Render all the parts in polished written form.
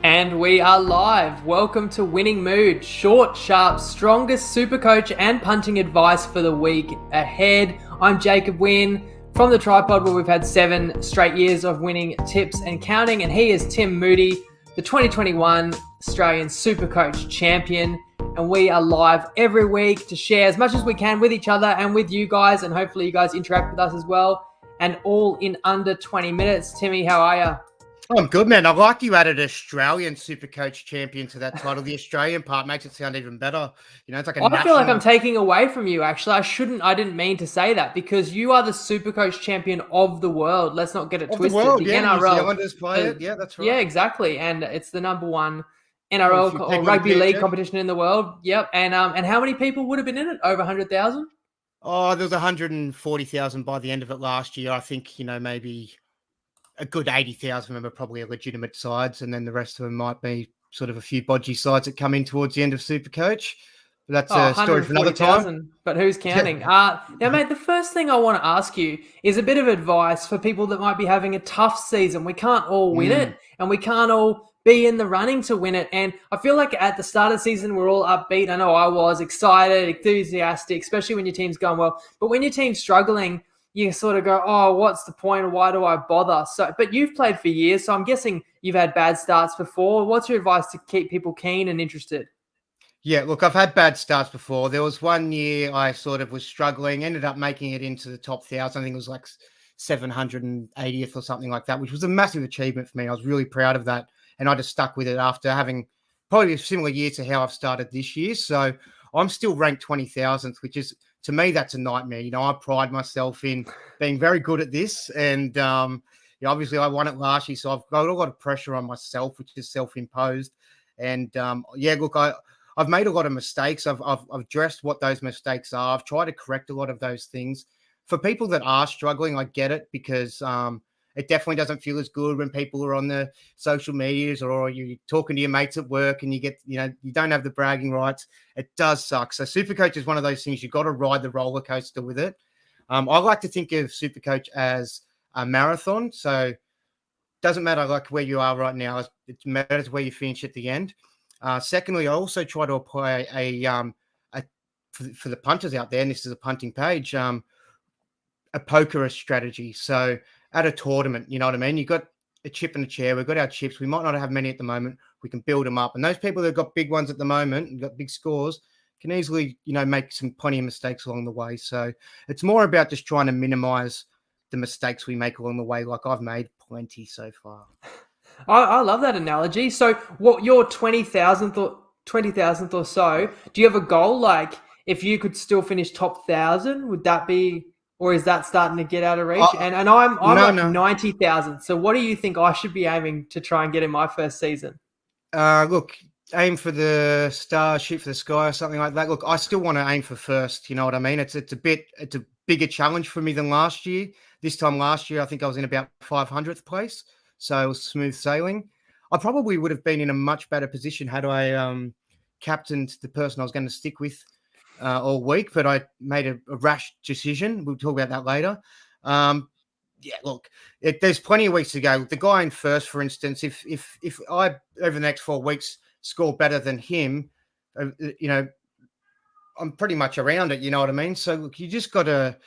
And we are live. Welcome to Winning Mood. Short, sharp, strongest SuperCoach and punting advice for the week ahead. I'm Jacob Winn from the TryPod, where we've had 7 straight years of winning tips and counting. And he is Tim Moodie, the 2021 Australian SuperCoach champion. And we are live every week to share as much as we can with each other and with you guys. And hopefully you guys interact with us as well. And all in under 20 minutes. Timmy, how are you? I'm good, man. I like you added Australian SuperCoach champion to that title. The Australian part makes it sound even better. You know, it's like a I feel like I'm taking away from you, actually. I didn't mean to say that because you are the SuperCoach champion of the world. Let's not get it twisted. The world, the yeah. NRL. New Zealanders play it. Yeah, that's right. Yeah, exactly. And it's the number one NRL or rugby league competition in the world. Yep. And how many people would have been in it? Over 100,000? Oh, there was 140,000 by the end of it last year. I think, maybe a good 80,000 of them are probably legitimate sides, and then the rest of them might be sort of a few bodgy sides that come in towards the end of SuperCoach. But that's a story for another time. But who's counting? Now, mate, the first thing I want to ask you is a bit of advice for people that might be having a tough season. We can't all win it, and we can't all be in the running to win it. And I feel like at the start of the season, we're all upbeat. I know I was excited, enthusiastic, especially when your team's going well. But when your team's struggling, you sort of go, oh, what's the point? Why do I bother? But you've played for years, so I'm guessing you've had bad starts before. What's your advice to keep people keen and interested? Yeah, look, I've had bad starts before. There was one year I sort of was struggling, ended up making it into the top 1,000. I think it was like 780th or something like that, which was a massive achievement for me. I was really proud of that, and I just stuck with it after having probably a similar year to how I've started this year. So I'm still ranked 20,000th, which is, to me, that's a nightmare. I pride myself in being very good at this. And obviously I won it last year, so I've got a lot of pressure on myself, which is self-imposed. And look, I've made a lot of mistakes. I've addressed what those mistakes are. I've tried to correct a lot of those things. For people that are struggling, I get it, because it definitely doesn't feel as good when people are on the social medias or you're talking to your mates at work and you get, you don't have the bragging rights. It does suck. So SuperCoach is one of those things you've got to ride the roller coaster with it. I like to think of SuperCoach as a marathon. So it doesn't matter like where you are right now. It matters where you finish at the end. Secondly, I also try to apply for the punters out there, and this is a punting page, a poker strategy. So at a tournament, you know what I mean? You've got a chip and a chair. We've got our chips. We might not have many at the moment. We can build them up. And those people that have got big ones at the moment and got big scores can easily, make plenty of mistakes along the way. So it's more about just trying to minimize the mistakes we make along the way. Like I've made plenty so far. I love that analogy. So what your 20,000th or so, do you have a goal? Like if you could still finish top 1,000, would that be, or is that starting to get out of reach? And I'm no. 90,000. So what do you think I should be aiming to try and get in my first season? Look, aim for the star, shoot for the sky or something like that. Look, I still want to aim for first. You know what I mean? It's a bigger challenge for me than last year. This time last year, I think I was in about 500th place. So it was smooth sailing. I probably would have been in a much better position had I captained the person I was going to stick with all week, but I made a rash decision. We'll talk about that later. Look, there's plenty of weeks to go. The guy in first, for instance, if I over the next 4 weeks score better than him, I'm pretty much around it. You know what I mean? So look, you just got to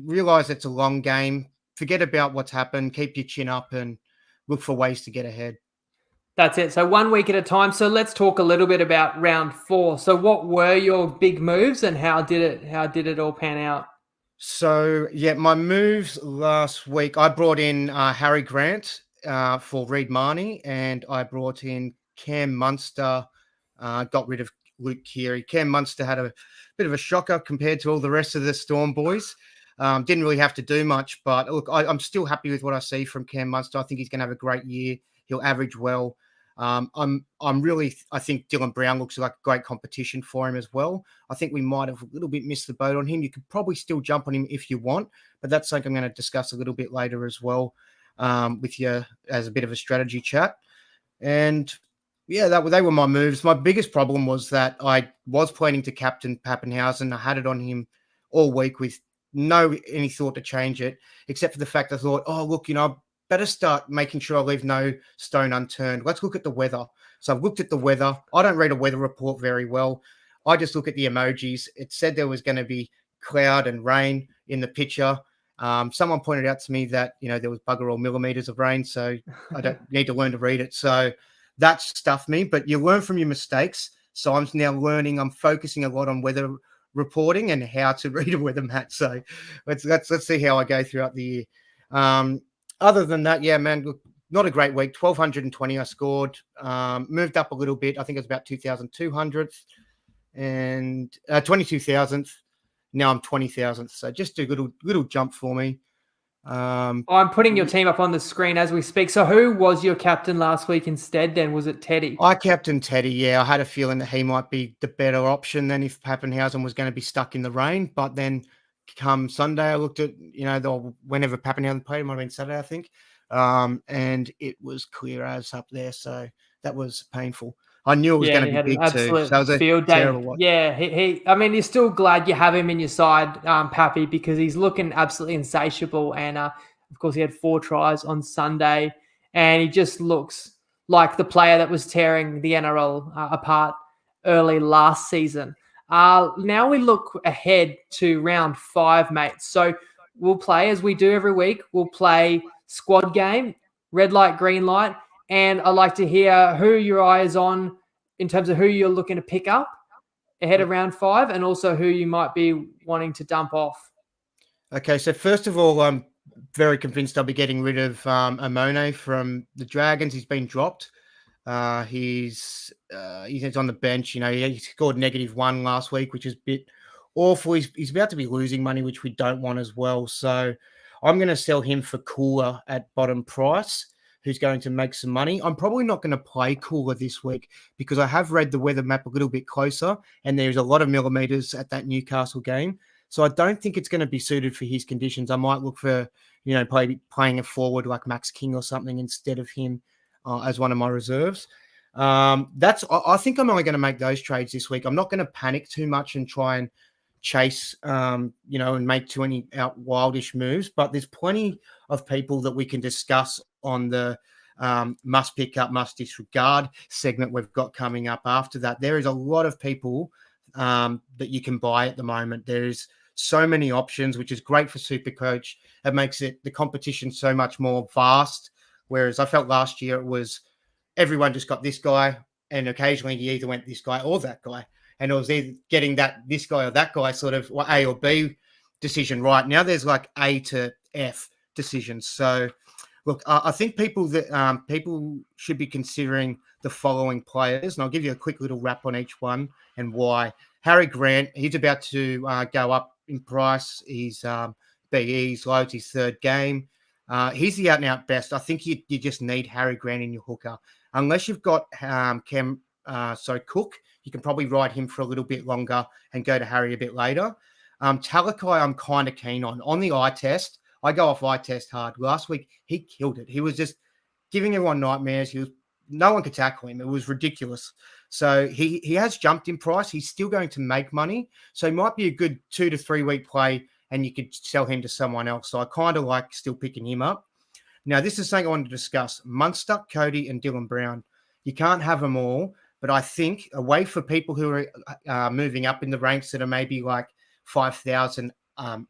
realize it's a long game. Forget about what's happened. Keep your chin up and look for ways to get ahead. That's it. So 1 week at a time. So let's talk a little bit about round 4. So what were your big moves and how did it all pan out? So my moves last week, I brought in Harry Grant for Reed Marnie, and I brought in Cam Munster, got rid of Luke Keary. Cam Munster had a bit of a shocker compared to all the rest of the Storm boys. Didn't really have to do much, but look, I'm still happy with what I see from Cam Munster. I think he's going to have a great year. He'll average well. I think Dylan Brown looks like great competition for him as well. I think we might have a little bit missed the boat on him. You could probably still jump on him if you want, but that's something I'm going to discuss a little bit later as well with you as a bit of a strategy chat. And they were my moves. My biggest problem was that I was planning to captain Pappenhausen. I had it on him all week with any thought to change it, except for the fact I thought, oh, look, better start making sure I leave no stone unturned. Let's look at the weather. So I've looked at the weather. I don't read a weather report very well. I just look at the emojis. It said there was going to be cloud and rain in the picture. Someone pointed out to me that, there was bugger all millimeters of rain, so I don't need to learn to read it. So that stuffed me, but you learn from your mistakes. So I'm now learning. I'm focusing a lot on weather reporting and how to read a weather map. So let's see how I go throughout the year. Other than that, yeah, man, look, not a great week. 1,220 I scored. Moved up a little bit. I think it was about 2,200th and 22,000th. Now I'm 20,000th. So just a little jump for me. I'm putting your team up on the screen as we speak. So who was your captain last week instead then? Was it Teddy? I captained Teddy, yeah. I had a feeling that he might be the better option than if Pappenhausen was going to be stuck in the rain. But then come Sunday, I looked at, whenever Pappenhausen played, it might have been Saturday, I think. And it was clear as up there. So that was painful. I knew it was going to be big too. So that was a field day. terrible watch. Yeah, you're still glad you have him in your side, Pappy, because he's looking absolutely insatiable. And of course, he had 4 tries on Sunday, and he just looks like the player that was tearing the NRL apart early last season. Now we look ahead to round 5, mate. So we'll play as we do every week. We'll play squad game, red light, green light. And I'd like to hear who your eye is on in terms of who you're looking to pick up ahead of round 5 and also who you might be wanting to dump off. Okay, so first of all, I'm very convinced I'll be getting rid of Amone from the Dragons. He's been dropped. He's on the bench. He scored -1 last week, which is a bit awful. He's about to be losing money, which we don't want as well. So I'm going to sell him for Cooler at bottom price, who's going to make some money. I'm probably not going to play Cooler this week because I have read the weather map a little bit closer, and there's a lot of millimeters at that Newcastle game. So I don't think it's going to be suited for his conditions. I might look for, playing a forward like Max King or something instead of him as one of my reserves. I think I'm only going to make those trades this week. I'm not going to panic too much and try and chase, and make too many wildish moves. But there's plenty of people that we can discuss on the must pick up, must disregard segment we've got coming up after that. There is a lot of people that you can buy at the moment. There's so many options, which is great for SuperCoach. It makes the competition so much more vast. Whereas I felt last year it was everyone just got this guy, and occasionally you either went this guy or that guy. And it was either getting this guy or that guy sort of A or B decision right. Now there's like A to F decisions. So, look, I think people should be considering the following players, and I'll give you a quick little wrap on each one and why. Harry Grant, he's about to go up in price. He's BE's low, it's his 3rd game. He's the out-and-out best. I think you just need Harry Grant in your hooker. Unless you've got Cook, you can probably ride him for a little bit longer and go to Harry a bit later. Talakai, I'm kind of keen on. On the eye test, I go off eye test hard. Last week, he killed it. He was just giving everyone nightmares. No one could tackle him. It was ridiculous. So he has jumped in price. He's still going to make money. So he might be a good 2 to 3 week play, and you could sell him to someone else. So I kind of like still picking him up. Now, this is something I wanted to discuss. Munster, Cody, and Dylan Brown. You can't have them all, but I think a way for people who are moving up in the ranks that are maybe like 5,000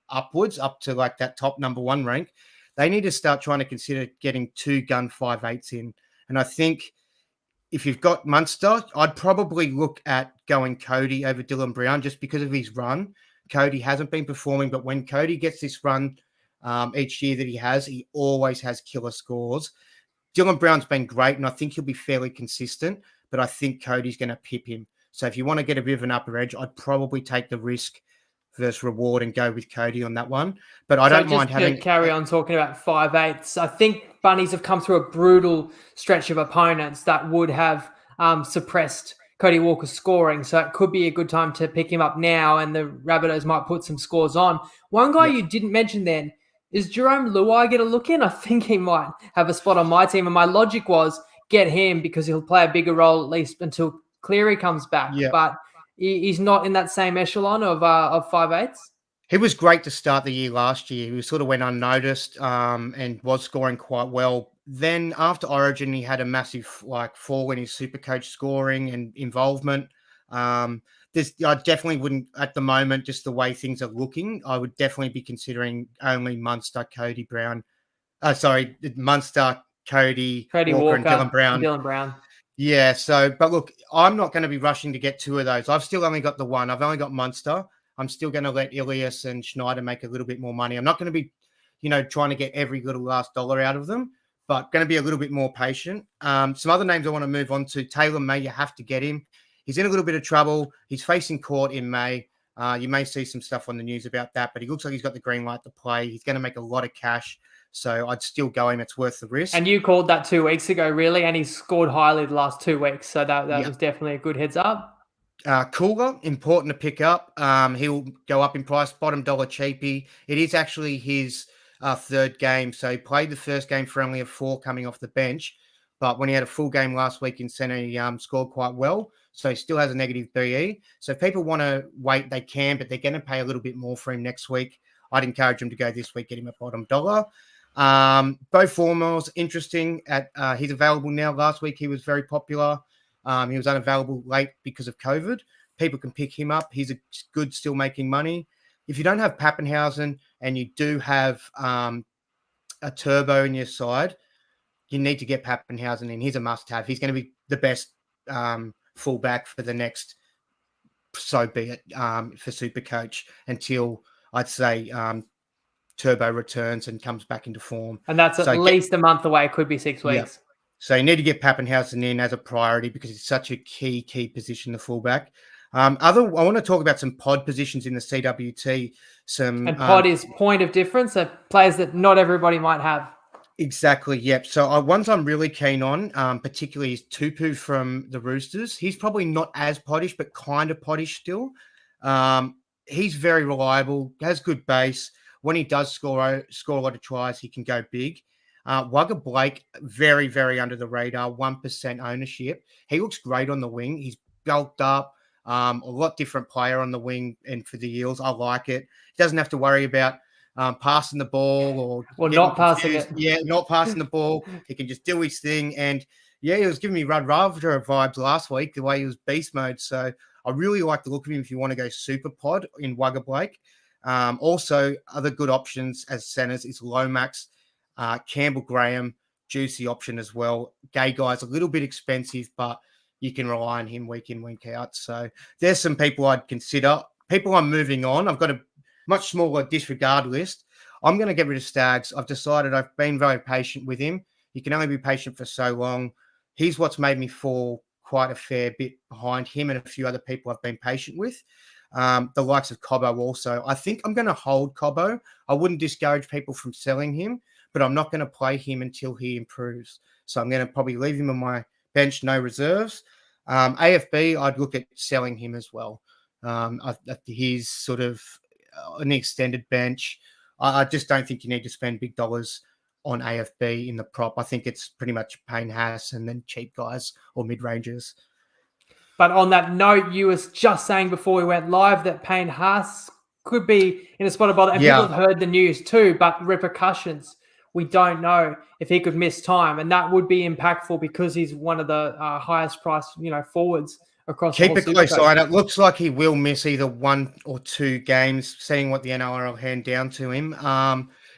upwards, up to like that top number 1 rank, they need to start trying to consider getting 2 gun 5/8s in. And I think if you've got Munster, I'd probably look at going Cody over Dylan Brown just because of his run. Cody hasn't been performing, but when Cody gets this run each year that he always has killer scores. Dylan Brown's been great, and I think he'll be fairly consistent, but I think Cody's going to pip him. So if you want to get a bit of an upper edge, I'd probably take the risk versus reward and go with Cody on that one. But I don't mind having... carry on talking about 5/8s. I think Bunnies have come through a brutal stretch of opponents that would have suppressed Cody Walker's scoring. So it could be a good time to pick him up now, and the Rabbitohs might put some scores on. One guy you didn't mention then, is Jerome Luai get a look in? I think he might have a spot on my team. And my logic was get him because he'll play a bigger role at least until Cleary comes back. Yeah. But he's not in that same echelon of 5/8s. He was great to start the year last year. He sort of went unnoticed and was scoring quite well. Then after Origin, he had a massive fall in his SuperCoach scoring and involvement. I definitely wouldn't at the moment, just the way things are looking. I would definitely be considering only Munster, Cody Brown. Munster, Cody Walker, and Dylan Walker, Brown. Dylan Brown. Yeah. But look, I'm not going to be rushing to get two of those. I've still only got the one. I've only got Munster. I'm still going to let Ilias and Schneider make a little bit more money. I'm not going to be, trying to get every little last dollar out of them, but going to be a little bit more patient. Some other names I want to move on to. Taylor May, you have to get him. He's in a little bit of trouble. He's facing court in May. You may see some stuff on the news about that, but he looks like he's got the green light to play. He's going to make a lot of cash. So I'd still go him. It's worth the risk. And you called that 2 weeks ago, really, and he's scored highly the last 2 weeks. So that was definitely a good heads up. Cooler, important to pick up. He'll go up in price, bottom dollar cheapie. It is actually his third game. So he played the first game for only a 4 coming off the bench. But when he had a full game last week in centre, he scored quite well. So he still has a negative BE. So if people want to wait, they can, but they're going to pay a little bit more for him next week. I'd encourage him to go this week, get him at bottom dollar. Bo Formall's interesting. He's available now. Last week he was very popular. He was unavailable late because of COVID. People can pick him up. He's good, still making money. If you don't have Pappenhausen and you do have a turbo in your side, you need to get Pappenhausen in. He's a must-have. He's going to be the best fullback for the next, so be it, for SuperCoach until I'd say Turbo returns and comes back into form. And that's at least a month away. It could be 6 weeks. Yeah. So you need to get Pappenhausen in as a priority because it's such a key position, the fullback. I want to talk about some pod positions in the CWT. And pod is point of difference, so players that not everybody might have. Exactly, yep. So ones I'm really keen on, particularly is Tupu from the Roosters. He's probably not as poddish, but kind of poddish still. He's very reliable, has good base. When he does score a lot of tries, he can go big. Wagga Blake, very, very under the radar, 1% ownership. He looks great on the wing. He's bulked up, a lot different player on the wing, and for the Eels, I like it. He doesn't have to worry about passing the ball or not passing it. Yeah, not passing the ball. He can just do his thing. And yeah, he was giving me Rudd Ravter vibes last week, the way he was beast mode. So I really like the look of him if you want to go super pod in Wagga Blake. Also, other good options as centers is Lomax, Campbell Graham, juicy option as well. Gay guy's a little bit expensive, but you can rely on him week in, week out. So there's some people I'd consider. People I'm moving on. I've got a much smaller disregard list. I'm going to get rid of Staggs. I've decided I've been very patient with him. You can only be patient for so long. He's what's made me fall quite a fair bit behind him and a few other people I've been patient with. The likes of Cobbo also. I think I'm going to hold Cobbo. I wouldn't discourage people from selling him, but I'm not going to play him until he improves. So I'm going to probably leave him on my bench, no reserves. AFB, I'd look at selling him as well. He's sort of an extended bench. I just don't think you need to spend big dollars on AFB in the prop. I think it's pretty much Payne Haas and then cheap guys or mid-rangers. But on that note, you were just saying before we went live that Payne Haas could be in a spot of bother. And people have heard the news too, but repercussions. We don't know if he could miss time. And that would be impactful because he's one of the highest priced, forwards across Keep a close eye. It looks like he will miss either 1 or 2 games, seeing what the NRL hand down to him.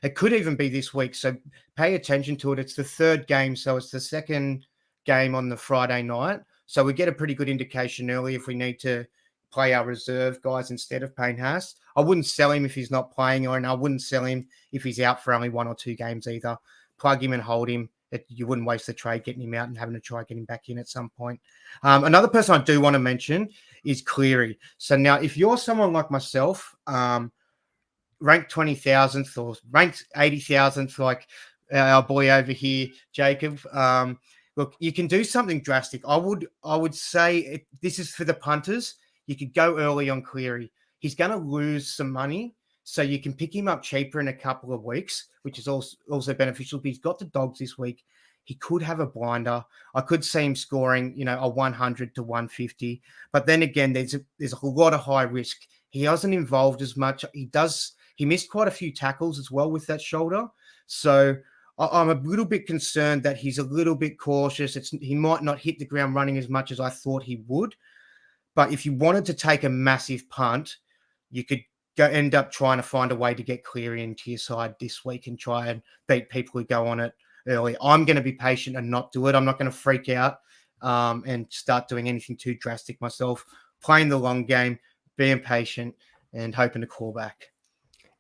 It could even be this week, so pay attention to it. It's the third game, so it's the second game on the Friday night. So we get a pretty good indication early if we need to play our reserve guys instead of Payne Haas. I wouldn't sell him if he's not playing, and I wouldn't sell him if he's out for only 1 or 2 games either. Plug him and hold him. You wouldn't waste the trade getting him out and having to try getting back in at some point. Another person I do want to mention is Cleary. So now if you're someone like myself, ranked 20,000th or ranked 80,000th, like our boy over here, Jacob, look, you can do something drastic. I would say this is for the punters. You could go early on Cleary. He's going to lose some money, so you can pick him up cheaper in a couple of weeks, which is also beneficial. But he's got the Dogs this week. He could have a blinder. I could see him scoring, a 100 to 150. But then again, there's a lot of high risk. he hasn't involved as much. He missed quite a few tackles as well with that shoulder. So I'm a little bit concerned that he's a little bit cautious. He might not hit the ground running as much as I thought he would. But if you wanted to take a massive punt, you could end up trying to find a way to get Cleary into your side this week and try and beat people who go on it early. I'm going to be patient and not do it. I'm not going to freak out and start doing anything too drastic myself. Playing the long game, being patient, and hoping to call back.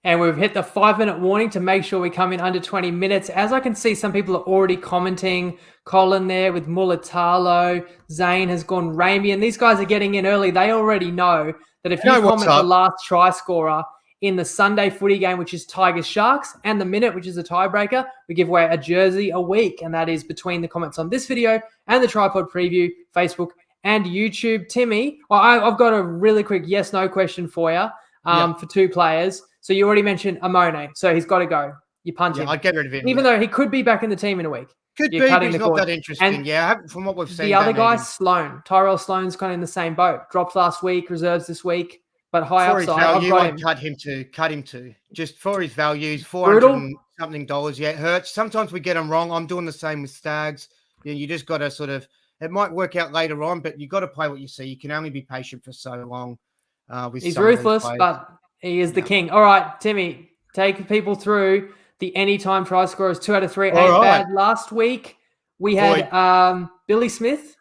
And we've hit the 5-minute warning to make sure we come in under 20 minutes. As I can see, some people are already commenting. Colin there with Mulatalo. Zane has gone Ramey. And these guys are getting in early. They already know that if you comment the last try scorer in the Sunday footy game, which is Tigers Sharks, and the minute, which is a tiebreaker, we give away a jersey a week. And that is between the comments on this video and the TryPod preview, Facebook and YouTube. Timmy, well, I've got a really quick yes-no question for you for two players. So you already mentioned Amone, so he's got to go. You punt him. I'd get rid of him. Even though he could be back in the team in a week. Could be, but he's not that interesting. And from what we've seen. The other guy, Sloan. Tyrell Sloan's kind of in the same boat. Dropped last week, reserves this week, but high upside. For his value, I'd cut him to. Just for his values, $400-something. Yeah, it hurts. Sometimes we get them wrong. I'm doing the same with Stags. You just got to sort of, it might work out later on, but you got to play what you see. You can only be patient for so long. He's ruthless, but he is the king. All right, Timmy, take people through the anytime try scorers. 2 out of 3 ain't bad. Last week we had Billy Smith.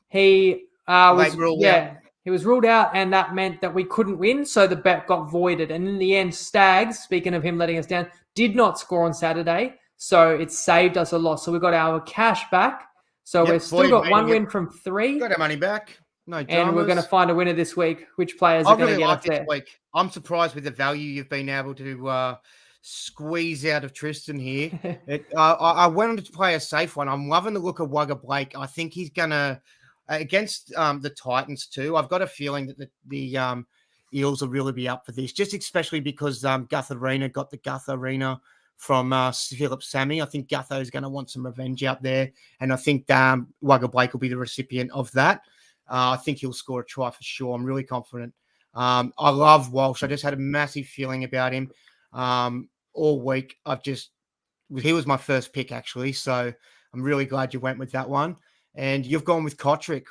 He was ruled out, and that meant that we couldn't win, so the bet got voided. And in the end, Stags, speaking of him letting us down, did not score on Saturday, so it saved us a loss. So we got our cash back. So we've still got 1 win from 3. Got our money back. No dramas. And we're going to find a winner this week. Which players are going to get us there? Week. I'm surprised with the value you've been able to squeeze out of Tristan here. I wanted to play a safe one. I'm loving the look of Wagga Blake. I think he's going to, against the Titans too, I've got a feeling that the Eels will really be up for this, just especially because Gutho got the Gutho from Philip Sammy. I think Gutho is going to want some revenge out there, and I think Wagga Blake will be the recipient of that. I think he'll score a try for sure. I'm really confident. I love Walsh. I just had a massive feeling about him all week. He was my first pick actually, so I'm really glad you went with that one. And you've gone with Kotrick,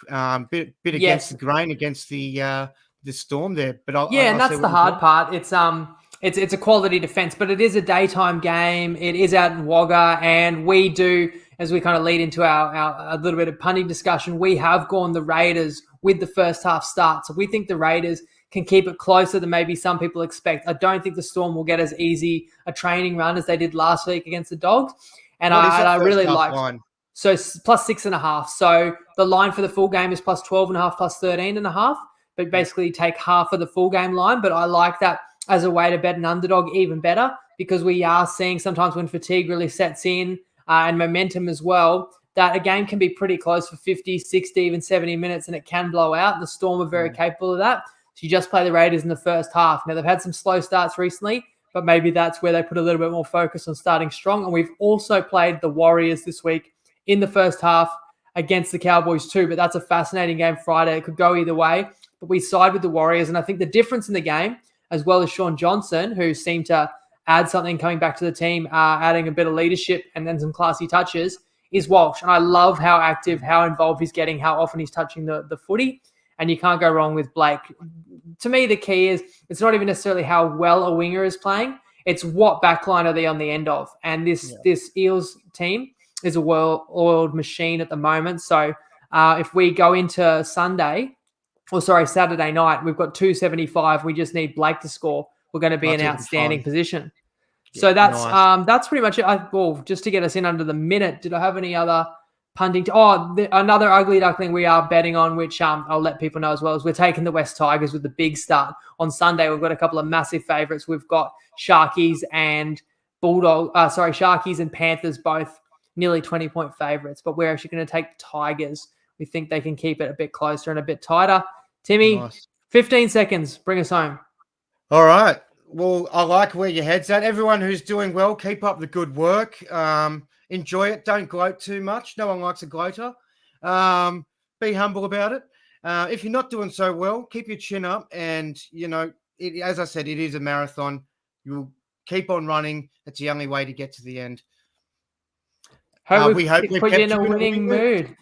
bit against the grain, against the Storm there. But and that's the hard part. It's a quality defense, but it is a daytime game. It is out in Wagga, and we do, as we kind of lead into our a little bit of punting discussion, we have gone the Raiders with the first half start. So we think the Raiders can keep it closer than maybe some people expect. I don't think the Storm will get as easy a training run as they did last week against the Dogs. And I really like line? So plus 6.5. So the line for the full game is plus 12.5, plus 13.5. But basically take half of the full game line. But I like that as a way to bet an underdog even better, because we are seeing sometimes when fatigue really sets in and momentum as well, that a game can be pretty close for 50, 60, even 70 minutes, and it can blow out. The Storm are very capable of that. So you just play the Raiders in the first half. Now, they've had some slow starts recently, but maybe that's where they put a little bit more focus on starting strong. And we've also played the Warriors this week in the first half against the Cowboys too, but that's a fascinating game Friday. It could go either way, but we side with the Warriors. And I think the difference in the game, as well as Sean Johnson, who seemed to add something coming back to the team, adding a bit of leadership and then some classy touches, is Walsh. And I love how active, how involved he's getting, how often he's touching the footy. And you can't go wrong with Blake. To me, the key is it's not even necessarily how well a winger is playing. It's what backline are they on the end of. And this Eels team is a well-oiled machine at the moment. So if we go into Saturday night, we've got 275. We just need Blake to score. We're going to be in an outstanding position. Yeah, so that's pretty much it. Just to get us in under the minute, did I have any other punting? Another ugly duckling we are betting on, which I'll let people know as well, is we're taking the West Tigers with the big start on Sunday. We've got a couple of massive favourites. We've got Sharkies and Sharkies and Panthers, both nearly 20-point favourites, but we're actually going to take the Tigers. We think they can keep it a bit closer and a bit tighter. Timmy, 15 seconds. Bring us home. All right. Well, I like where your head's at. Everyone who's doing well, keep up the good work. Enjoy it. Don't gloat too much. No one likes a gloater. Be humble about it. If you're not doing so well, keep your chin up and, as I said, it is a marathon. You'll keep on running. It's the only way to get to the end. We hope we've put you kept in a winning mood.